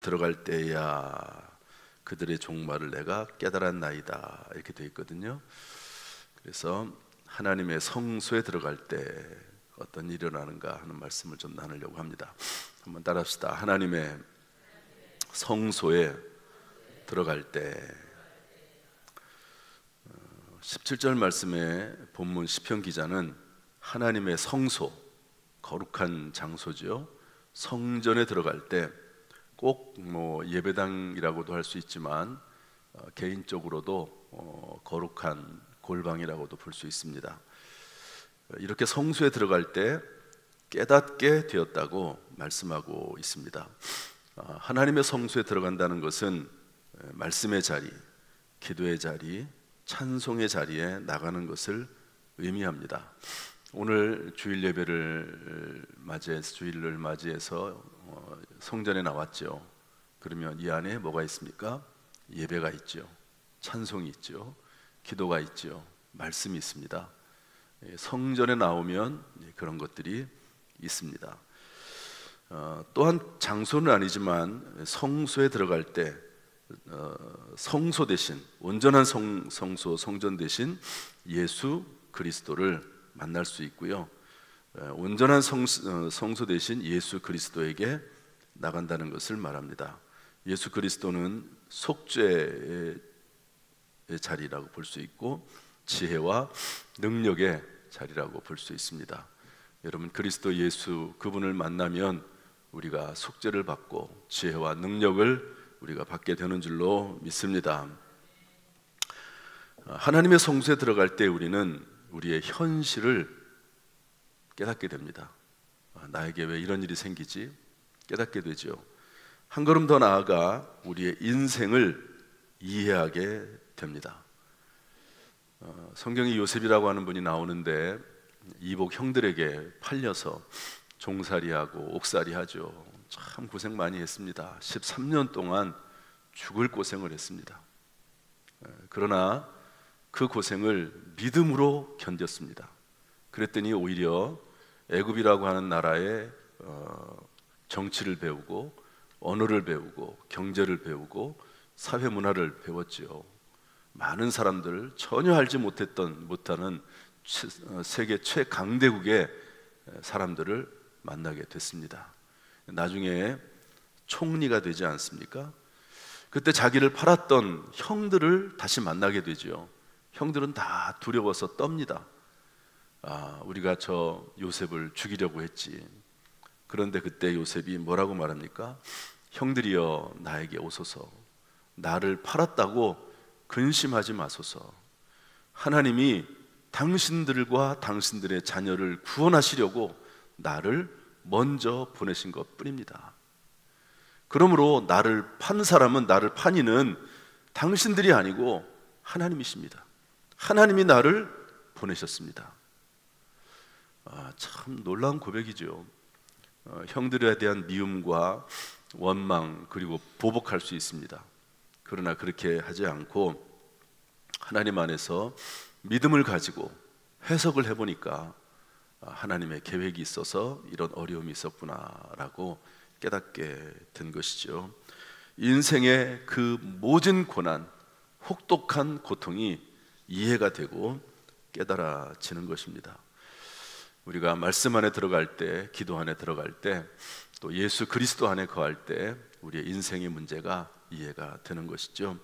들어갈 때야 그들의 종말을 내가 깨달았나이다, 이렇게 되어 있거든요. 그래서 하나님의 성소에 들어갈 때 어떤 일이 일어나는가 하는 말씀을 좀 나누려고 합니다. 한번 따라합시다. 하나님의 성소에 들어갈 때. 17절 말씀에 본문 시편 기자는 하나님의 성소, 거룩한 장소죠, 성전에 들어갈 때 꼭 예배당이라고도 할 수 있지만 개인적으로도 거룩한 골방이라고도 볼 수 있습니다. 이렇게 성소에 들어갈 때 깨닫게 되었다고 말씀하고 있습니다. 하나님의 성소에 들어간다는 것은 말씀의 자리, 기도의 자리, 찬송의 자리에 나가는 것을 의미합니다. 오늘 주일 예배를 맞이해서, 주일을 맞이해서 성전에 나왔죠. 그러면 이 안에 뭐가 있습니까? 예배가 있죠, 찬송이 있죠, 기도가 있죠, 말씀이 있습니다. 성전에 나오면 그런 것들이 있습니다. 또한 장소는 아니지만 성소에 들어갈 때 성소 대신, 온전한 성소, 성전 대신 예수 그리스도를 만날 수 있고요, 온전한 성소 대신 예수 그리스도에게 나간다는 것을 말합니다. 예수 그리스도는 속죄의 자리라고 볼 수 있고 지혜와 능력의 자리라고 볼 수 있습니다. 여러분, 그리스도 예수 그분을 만나면 우리가 속죄를 받고 지혜와 능력을 우리가 받게 되는 줄로 믿습니다. 하나님의 성소에 들어갈 때 우리는 우리의 현실을 깨닫게 됩니다. 나에게 왜 이런 일이 생기지? 깨닫게 되죠. 한 걸음 더 나아가 우리의 인생을 이해하게 됩니다. 성경에 요셉이라고 하는 분이 나오는데 이복 형들에게 팔려서 종살이하고 옥살이하죠. 참 고생 많이 했습니다. 13년 동안 죽을 고생을 했습니다. 그러나 그 고생을 믿음으로 견뎠습니다. 그랬더니 오히려 애굽이라고 하는 나라의 정치를 배우고 언어를 배우고 경제를 배우고 사회 문화를 배웠지요. 많은 사람들, 전혀 알지 못하는 세계 최강대국의 사람들을 만나게 됐습니다. 나중에 총리가 되지 않습니까? 그때 자기를 팔았던 형들을 다시 만나게 되죠. 형들은 다 두려워서 떱니다. 우리가 저 요셉을 죽이려고 했지. 그런데 그때 요셉이 뭐라고 말합니까? 형들이여, 나에게 오소서. 나를 팔았다고 근심하지 마소서. 하나님이 당신들과 당신들의 자녀를 구원하시려고 나를 먼저 보내신 것 뿐입니다. 그러므로 나를 판 사람은, 나를 판 이는 당신들이 아니고 하나님이십니다. 하나님이 나를 보내셨습니다. 참 놀라운 고백이죠. 형들에 대한 미움과 원망, 그리고 보복할 수 있습니다. 그러나 그렇게 하지 않고 하나님 안에서 믿음을 가지고 해석을 해보니까 하나님의 계획이 있어서 이런 어려움이 있었구나라고 깨닫게 된 것이죠. 인생의 그 모든 고난, 혹독한 고통이 이해가 되고 깨달아지는 것입니다. 우리가 말씀 안에 들어갈 때, 기도 안에 들어갈 때, 또 예수 그리스도 안에 거할 때 우리의 인생의 문제가 이해가 되는 것이죠.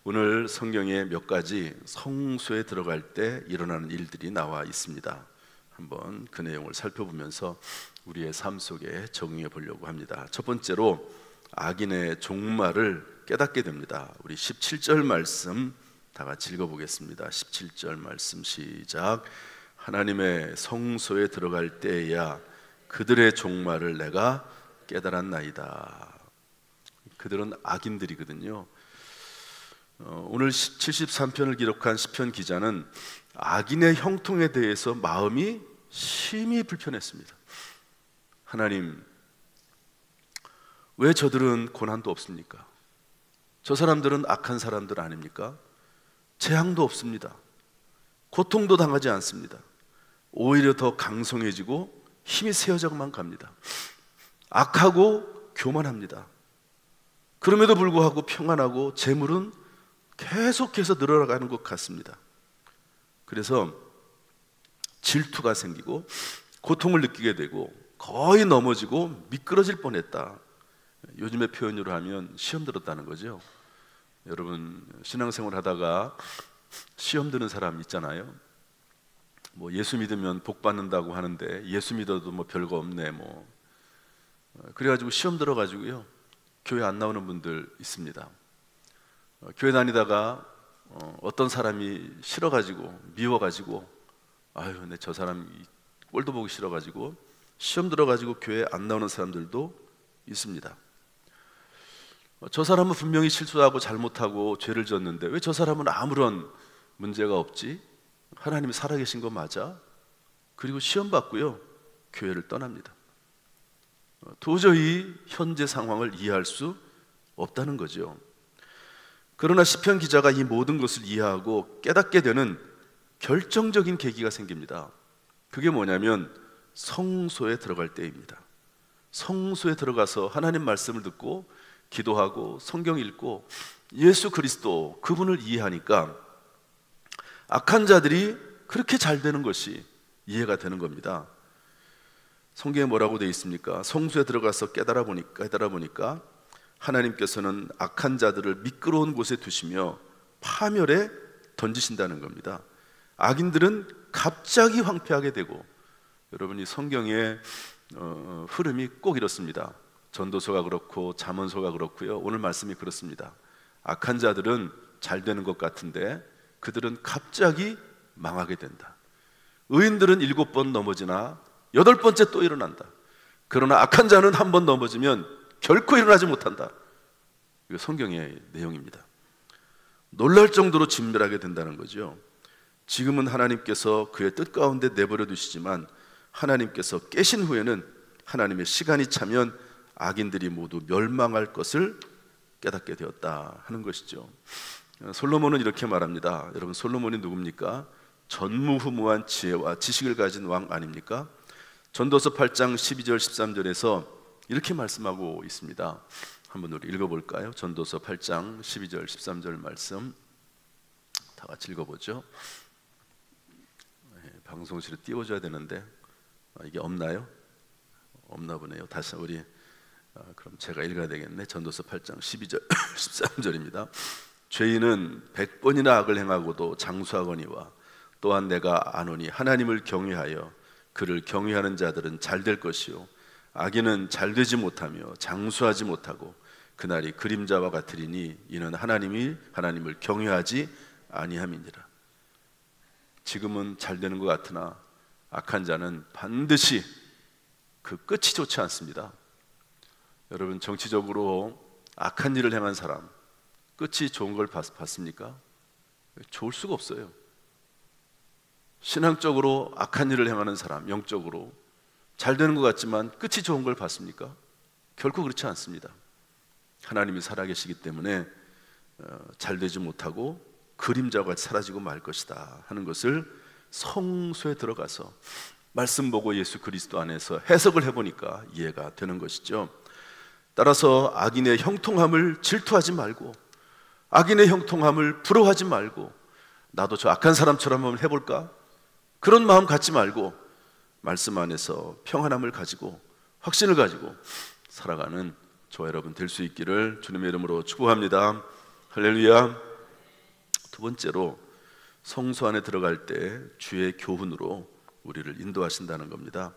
오늘 성경에 몇 가지 성소에 들어갈 때 일어나는 일들이 나와 있습니다. 한번 그 내용을 살펴보면서 우리의 삶 속에 적용해 보려고 합니다. 첫 번째로 악인의 종말을 깨닫게 됩니다. 우리 17절 말씀 다 같이 읽어보겠습니다. 17절 말씀 시작. 하나님의 성소에 들어갈 때야 그들의 종말을 내가 깨달았나이다. 그들은 악인들이거든요. 오늘 73편을 기록한 시편 기자는 악인의 형통에 대해서 마음이 심히 불편했습니다. 하나님, 왜 저들은 고난도 없습니까? 저 사람들은 악한 사람들 아닙니까? 재앙도 없습니다. 고통도 당하지 않습니다. 오히려 더 강성해지고 힘이 세어져만 갑니다. 악하고 교만합니다. 그럼에도 불구하고 평안하고 재물은 계속해서 늘어나가는 것 같습니다. 그래서 질투가 생기고 고통을 느끼게 되고 거의 넘어지고 미끄러질 뻔했다. 요즘의 표현으로 하면 시험 들었다는 거죠. 여러분 신앙생활 하다가 시험 드는 사람 있잖아요. 뭐 예수 믿으면 복 받는다고 하는데 예수 믿어도 뭐 별거 없네 뭐. 그래가지고 시험 들어가지고요 교회 안 나오는 분들 있습니다. 교회 다니다가 어떤 사람이 싫어가지고 미워가지고 아유 내 저 사람 꼴도 보기 싫어가지고 시험 들어가지고 교회 안 나오는 사람들도 있습니다. 저 사람은 분명히 실수하고 잘못하고 죄를 졌는데 왜 저 사람은 아무런 문제가 없지? 하나님이 살아계신 거 맞아? 그리고 시험 받고요 교회를 떠납니다. 도저히 현재 상황을 이해할 수 없다는 거죠. 그러나 시편 기자가 이 모든 것을 이해하고 깨닫게 되는 결정적인 계기가 생깁니다. 그게 뭐냐면 성소에 들어갈 때입니다. 성소에 들어가서 하나님 말씀을 듣고 기도하고 성경 읽고 예수 그리스도 그분을 이해하니까 악한 자들이 그렇게 잘 되는 것이 이해가 되는 겁니다. 성경에 뭐라고 되어 있습니까? 성소에 들어가서 깨달아 보니까 하나님께서는 악한 자들을 미끄러운 곳에 두시며 파멸에 던지신다는 겁니다. 악인들은 갑자기 황폐하게 되고, 여러분이 성경의 흐름이 꼭 이렇습니다. 전도서가 그렇고 잠언서가 그렇고요, 오늘 말씀이 그렇습니다. 악한 자들은 잘 되는 것 같은데 그들은 갑자기 망하게 된다. 의인들은 7번 넘어지나 8번째 또 일어난다. 그러나 악한 자는 한 번 넘어지면 결코 일어나지 못한다. 이거 성경의 내용입니다. 놀랄 정도로 진멸하게 된다는 거죠. 지금은 하나님께서 그의 뜻 가운데 내버려 두시지만 하나님께서 깨신 후에는 하나님의 시간이 차면 악인들이 모두 멸망할 것을 깨닫게 되었다 하는 것이죠. 솔로몬은 이렇게 말합니다. 여러분, 솔로몬이 누굽니까? 전무후무한 지혜와 지식을 가진 왕 아닙니까? 전도서 8장 12절 13절에서 이렇게 말씀하고 있습니다. 한번 우리 읽어볼까요? 전도서 8장 12절 13절 말씀 다 같이 읽어보죠. 방송실에 띄워줘야 되는데 이게 없나요? 없나 보네요. 다시 우리 그럼 제가 읽어야 되겠네. 전도서 8장 12절 13절입니다. 죄인은 100번이나 악을 행하고도 장수하거니와 또한 내가 아노니 하나님을 경외하여 그를 경외하는 자들은 잘 될 것이요 악인은 잘 되지 못하며 장수하지 못하고 그날이 그림자와 같으리니 이는 하나님을 경외하지 아니함이니라. 지금은 잘 되는 것 같으나 악한 자는 반드시 그 끝이 좋지 않습니다. 여러분, 정치적으로 악한 일을 행한 사람 끝이 좋은 걸 봤습니까? 좋을 수가 없어요. 신앙적으로 악한 일을 행하는 사람, 영적으로 잘 되는 것 같지만 끝이 좋은 걸 봤습니까? 결코 그렇지 않습니다. 하나님이 살아계시기 때문에 잘 되지 못하고 그림자와 같이 사라지고 말 것이다 하는 것을 성소에 들어가서 말씀 보고 예수 그리스도 안에서 해석을 해보니까 이해가 되는 것이죠. 따라서 악인의 형통함을 질투하지 말고 악인의 형통함을 부러워하지 말고 나도 저 악한 사람처럼 한번 해볼까? 그런 마음 갖지 말고 말씀 안에서 평안함을 가지고 확신을 가지고 살아가는 저와 여러분 될 수 있기를 주님의 이름으로 축복합니다. 할렐루야. 두 번째로 성소 안에 들어갈 때 주의 교훈으로 우리를 인도하신다는 겁니다.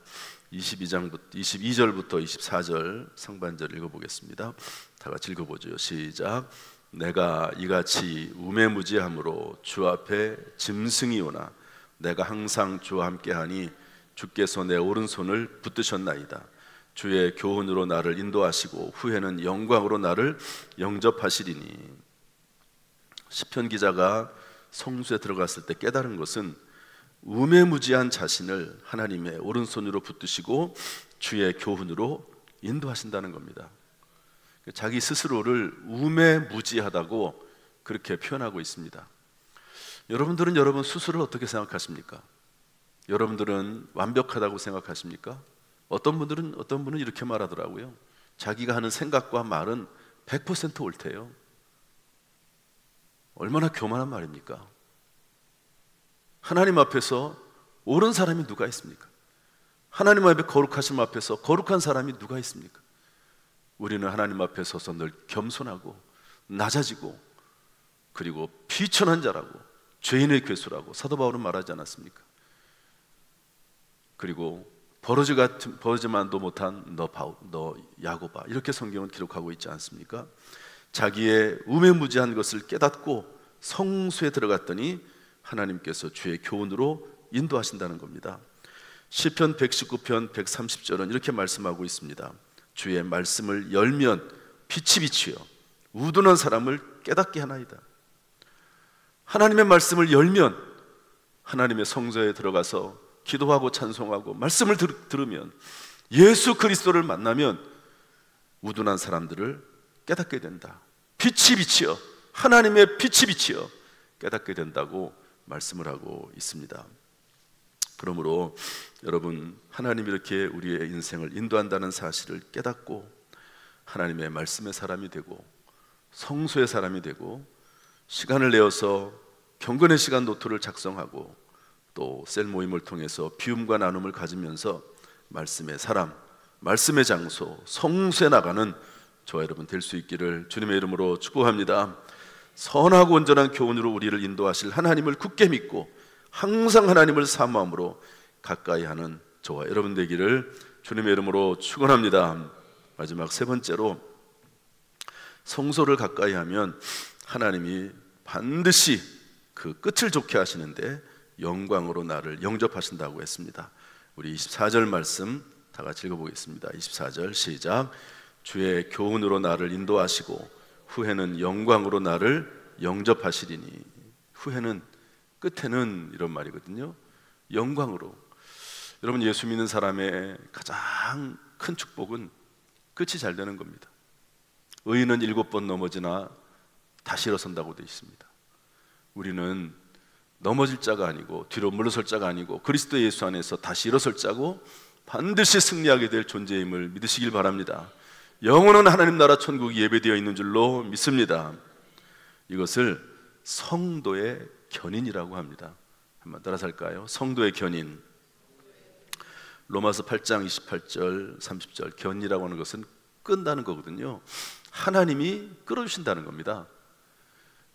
22절부터 24절 상반절 읽어보겠습니다. 다 같이 읽어보죠. 시작. 내가 이같이 우매무지함으로 주 앞에 짐승이 오나 내가 항상 주와 함께하니 주께서 내 오른손을 붙드셨나이다. 주의 교훈으로 나를 인도하시고 후에는 영광으로 나를 영접하시리니. 시편 기자가 성소에 들어갔을 때 깨달은 것은 우매무지한 자신을 하나님의 오른손으로 붙드시고 주의 교훈으로 인도하신다는 겁니다. 자기 스스로를 우매무지하다고 그렇게 표현하고 있습니다. 여러분들은 여러분 스스로를 어떻게 생각하십니까? 여러분들은 완벽하다고 생각하십니까? 어떤 분은 이렇게 말하더라고요. 자기가 하는 생각과 말은 100% 옳대요. 얼마나 교만한 말입니까? 하나님 앞에서 옳은 사람이 누가 있습니까? 하나님 앞에 거룩하심 앞에서 거룩한 사람이 누가 있습니까? 우리는 하나님 앞에 서서 늘 겸손하고 낮아지고 그리고 비천한 자라고 죄인의 괴수라고 사도 바울은 말하지 않았습니까? 그리고 버러지만도 못한 너 야고바, 이렇게 성경은 기록하고 있지 않습니까? 자기의 우매무지한 것을 깨닫고 성수에 들어갔더니 하나님께서 주의 교훈으로 인도하신다는 겁니다. 시편 119편 130절은 이렇게 말씀하고 있습니다. 주의 말씀을 열면 빛이 비치어 우둔한 사람을 깨닫게 하나이다. 하나님의 말씀을 열면, 하나님의 성소에 들어가서 기도하고 찬송하고 말씀을 들으면, 예수 그리스도를 만나면 우둔한 사람들을 깨닫게 된다. 빛이 비치어, 하나님의 빛이 비치어 깨닫게 된다고 말씀을 하고 있습니다. 그러므로 여러분, 하나님이 이렇게 우리의 인생을 인도한다는 사실을 깨닫고 하나님의 말씀의 사람이 되고 성소의 사람이 되고 시간을 내어서 경건의 시간 노트를 작성하고 또 셀 모임을 통해서 비움과 나눔을 가지면서 말씀의 사람, 말씀의 장소, 성소에 나가는 저와 여러분 될 수 있기를 주님의 이름으로 축복합니다. 선하고 온전한 교훈으로 우리를 인도하실 하나님을 굳게 믿고 항상 하나님을 사모함으로 가까이 하는 저와 여러분 되기를 주님의 이름으로 축원합니다. 마지막 세 번째로, 성소를 가까이 하면 하나님이 반드시 그 끝을 좋게 하시는데 영광으로 나를 영접하신다고 했습니다. 우리 24절 말씀 다 같이 읽어보겠습니다. 24절 시작. 주의 교훈으로 나를 인도하시고 후에는 영광으로 나를 영접하시리니. 후에는, 끝에는 이런 말이거든요. 영광으로. 여러분, 예수 믿는 사람의 가장 큰 축복은 끝이 잘 되는 겁니다. 의인은 7번 넘어지나 다시 일어선다고 되어 있습니다. 우리는 넘어질 자가 아니고 뒤로 물러설 자가 아니고 그리스도 예수 안에서 다시 일어설 자고 반드시 승리하게 될 존재임을 믿으시길 바랍니다. 영원한 하나님 나라 천국이 예배되어 있는 줄로 믿습니다. 이것을 성도의 견인이라고 합니다. 한번 따라서 할까요? 성도의 견인. 로마서 8장 28절 30절, 견이라고 하는 것은 끈다는 거거든요. 하나님이 끌어주신다는 겁니다.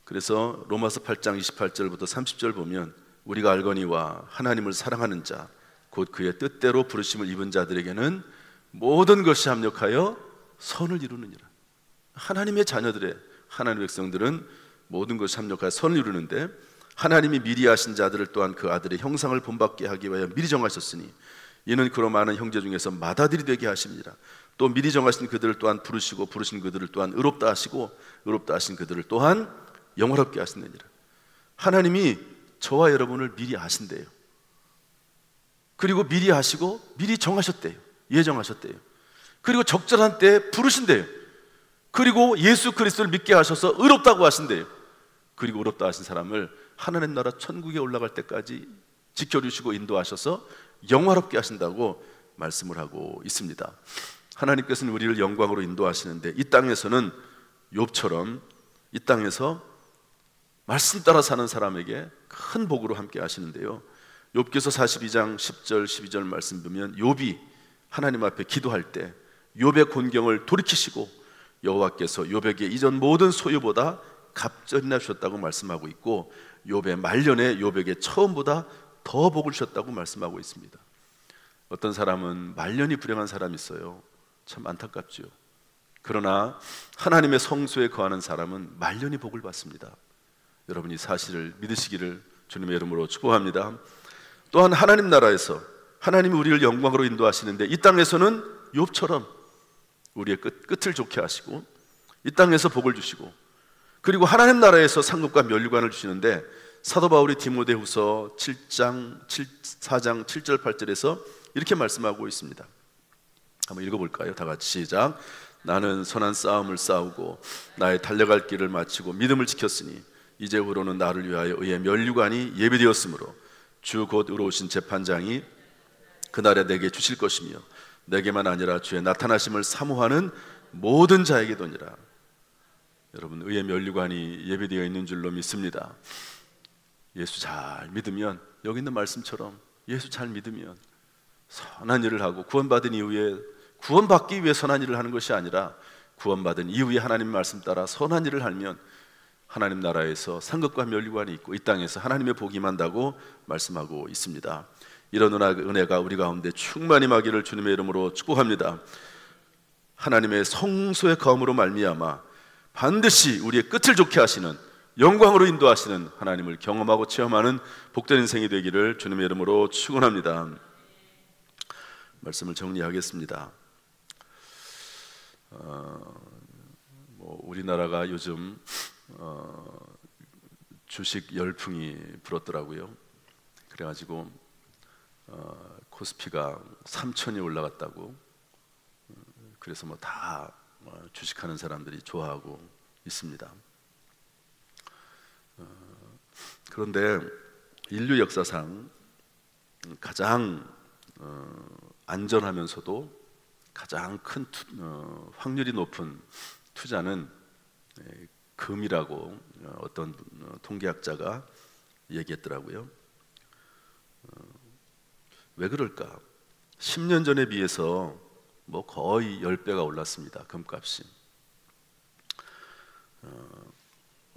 그래서 로마서 8장 28절부터 30절 보면 우리가 알거니와 하나님을 사랑하는 자 곧 그의 뜻대로 부르심을 입은 자들에게는 모든 것이 합력하여 선을 이루느니라. 하나님의 자녀들의, 하나님의 백성들은 모든 것이 합력하여 선을 이루는데, 하나님이 미리 하신 자들을 또한 그 아들의 형상을 본받게 하기 위하여 미리 정하셨으니 이는 그로 많은 형제 중에서 맏아들이 되게 하십니다. 또 미리 정하신 그들을 또한 부르시고 부르신 그들을 또한 의롭다 하시고 의롭다 하신 그들을 또한 영화롭게 하시느니라. 하나님이 저와 여러분을 미리 아신대요. 그리고 미리 아시고 미리 정하셨대요. 예정하셨대요. 그리고 적절한 때에 부르신대요. 그리고 예수 그리스도를 믿게 하셔서 의롭다고 하신대요. 그리고 의롭다 하신 사람을 하나님 나라 천국에 올라갈 때까지 지켜주시고 인도하셔서 영화롭게 하신다고 말씀을 하고 있습니다. 하나님께서는 우리를 영광으로 인도하시는데, 이 땅에서는 욥처럼 이 땅에서 말씀 따라 사는 사람에게 큰 복으로 함께 하시는데요, 욥기서 42장 10절 12절 말씀 보면 욥이 하나님 앞에 기도할 때 욥의 곤경을 돌이키시고 여호와께서 욥에게 이전 모든 소유보다 갑절이나 주셨다고 말씀하고 있고, 욥의 말년에 욥에게 처음보다 더 복을 주셨다고 말씀하고 있습니다. 어떤 사람은 말년이 불행한 사람이 있어요. 참 안타깝죠. 그러나 하나님의 성소에 거하는 사람은 말년이 복을 받습니다. 여러분이 사실을 믿으시기를 주님의 이름으로 축복합니다. 또한 하나님 나라에서 하나님이 우리를 영광으로 인도하시는데, 이 땅에서는 욥처럼 우리의 끝을 좋게 하시고 이 땅에서 복을 주시고, 그리고 하나님 나라에서 상급과 면류관을 주시는데, 사도 바울이 디모데후서 4장 7절 8절에서 이렇게 말씀하고 있습니다. 한번 읽어볼까요? 다 같이 시작. 나는 선한 싸움을 싸우고 나의 달려갈 길을 마치고 믿음을 지켰으니 이제후로는 나를 위하여 의의 면류관이 예비되었으므로 주 곧 의로우신 재판장이 그날에 내게 주실 것이며 내게만 아니라 주의 나타나심을 사모하는 모든 자에게도니라. 여러분 의의 면류관이 예배되어 있는 줄로 믿습니다. 예수 잘 믿으면, 여기 있는 말씀처럼 예수 잘 믿으면 선한 일을 하고, 구원받은 이후에 구원받기 위해 선한 일을 하는 것이 아니라 구원받은 이후에 하나님의 말씀 따라 선한 일을 하면 하나님 나라에서 상급과 면류관이 있고 이 땅에서 하나님의 복이 임한다고 말씀하고 있습니다. 이런 은혜가 우리 가운데 충만히 임하기를 주님의 이름으로 축복합니다. 하나님의 성소의 거함으로 말미암아 반드시 우리의 끝을 좋게 하시는, 영광으로 인도하시는 하나님을 경험하고 체험하는 복된 인생이 되기를 주님의 이름으로 축원합니다. 말씀을 정리하겠습니다. 우리나라가 요즘 주식 열풍이 불었더라고요. 그래가지고 코스피가 3,000이 올라갔다고. 그래서 다 주식하는 사람들이 좋아하고 있습니다. 그런데 인류 역사상 가장 안전하면서도 가장 큰 확률이 높은 투자는 금이라고 어떤 통계학자가 얘기했더라고요. 왜 그럴까? 10년 전에 비해서 거의 10배가 올랐습니다. 금값이.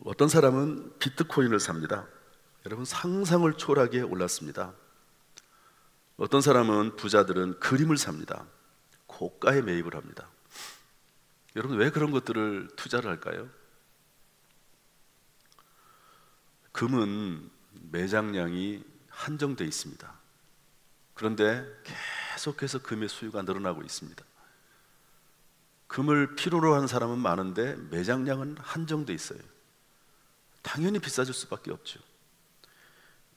어떤 사람은 비트코인을 삽니다. 여러분, 상상을 초월하게 올랐습니다. 어떤 사람은, 부자들은 그림을 삽니다. 고가에 매입을 합니다. 여러분, 왜 그런 것들을 투자를 할까요? 금은 매장량이 한정되어 있습니다. 그런데 계속해서 금의 수요가 늘어나고 있습니다. 금을 필요로 하는 사람은 많은데 매장량은 한정되어 있어요. 당연히 비싸질 수밖에 없죠.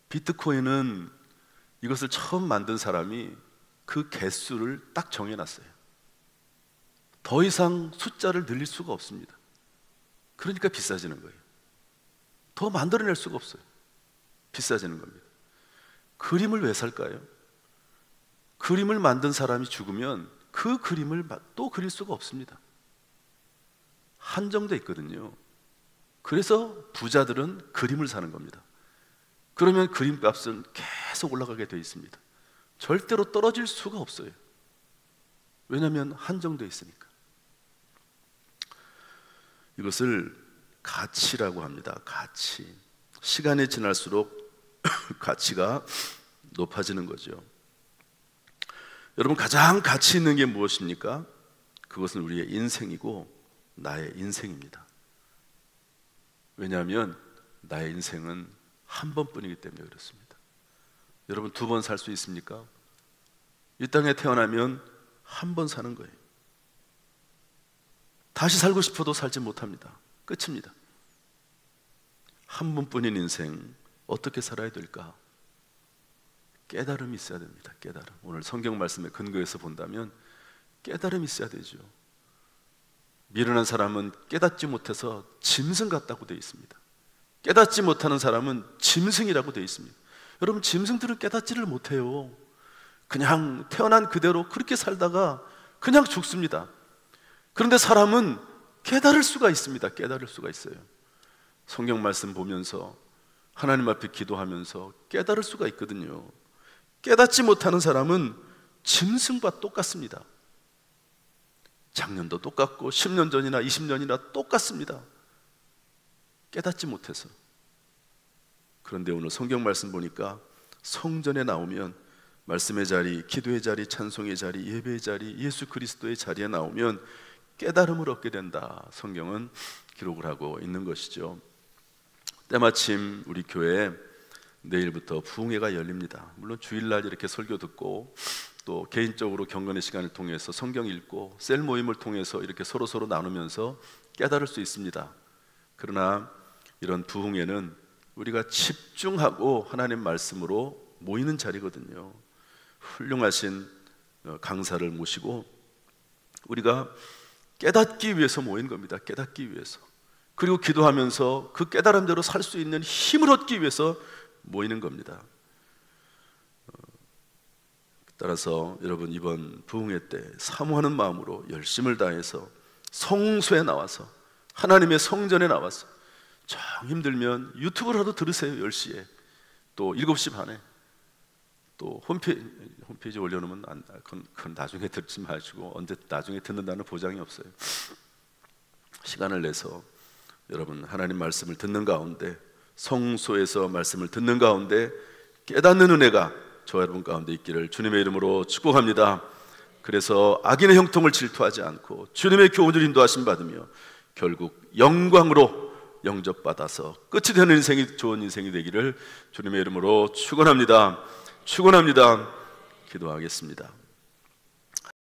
비트코인은 이것을 처음 만든 사람이 그 개수를 딱 정해놨어요. 더 이상 숫자를 늘릴 수가 없습니다. 그러니까 비싸지는 거예요. 더 만들어낼 수가 없어요. 비싸지는 겁니다. 그림을 왜 살까요? 그림을 만든 사람이 죽으면 그 그림을 또 그릴 수가 없습니다. 한정돼 있거든요. 그래서 부자들은 그림을 사는 겁니다. 그러면 그림값은 계속 올라가게 되어 있습니다. 절대로 떨어질 수가 없어요. 왜냐하면 한정돼 있으니까. 이것을 가치라고 합니다. 가치. 시간이 지날수록 가치가 높아지는 거죠. 여러분, 가장 가치 있는 게 무엇입니까? 그것은 우리의 인생이고 나의 인생입니다. 왜냐하면 나의 인생은 한 번뿐이기 때문에 그렇습니다. 여러분, 2번 살 수 있습니까? 이 땅에 태어나면 한 번 사는 거예요. 다시 살고 싶어도 살지 못합니다. 끝입니다. 한 번뿐인 인생 어떻게 살아야 될까? 깨달음이 있어야 됩니다. 깨달음. 오늘 성경 말씀에 근거해서 본다면 깨달음이 있어야 되죠. 미련한 사람은 깨닫지 못해서 짐승 같다고 되어 있습니다. 깨닫지 못하는 사람은 짐승이라고 되어 있습니다. 여러분, 짐승들은 깨닫지를 못해요. 그냥 태어난 그대로 그렇게 살다가 그냥 죽습니다. 그런데 사람은 깨달을 수가 있습니다. 깨달을 수가 있어요. 성경 말씀 보면서 하나님 앞에 기도하면서 깨달을 수가 있거든요. 깨닫지 못하는 사람은 짐승과 똑같습니다. 작년도 똑같고 10년 전이나 20년이나 똑같습니다. 깨닫지 못해서. 그런데 오늘 성경 말씀 보니까 성전에 나오면, 말씀의 자리, 기도의 자리, 찬송의 자리, 예배의 자리, 예수 그리스도의 자리에 나오면 깨달음을 얻게 된다. 성경은 기록을 하고 있는 것이죠. 때마침 우리 교회에 내일부터 부흥회가 열립니다. 물론 주일날 이렇게 설교 듣고 또 개인적으로 경건의 시간을 통해서 성경 읽고 셀 모임을 통해서 이렇게 서로 나누면서 깨달을 수 있습니다. 그러나 이런 부흥회는 우리가 집중하고 하나님 말씀으로 모이는 자리거든요. 훌륭하신 강사를 모시고 우리가 깨닫기 위해서 모인 겁니다. 깨닫기 위해서. 그리고 기도하면서 그 깨달음대로 살 수 있는 힘을 얻기 위해서 모이는 겁니다. 따라서 여러분, 이번 부흥회 때 사모하는 마음으로 열심을 다해서 성소에 나와서 하나님의 성전에 나와서 정 힘들면 유튜브라도 들으세요. 10시에 또 7시 반에 또 홈페이지 올려놓으면 그건 나중에 듣지 마시고, 언제 나중에 듣는다는 보장이 없어요. 시간을 내서 여러분 하나님 말씀을 듣는 가운데, 성소에서 말씀을 듣는 가운데 깨닫는 은혜가 저와 여러분 가운데 있기를 주님의 이름으로 축복합니다. 그래서 악인의 형통을 질투하지 않고 주님의 교훈을 인도하심 받으며 결국 영광으로 영접받아서 끝이 되는 인생이 좋은 인생이 되기를 주님의 이름으로 축원합니다. 축원합니다. 기도하겠습니다.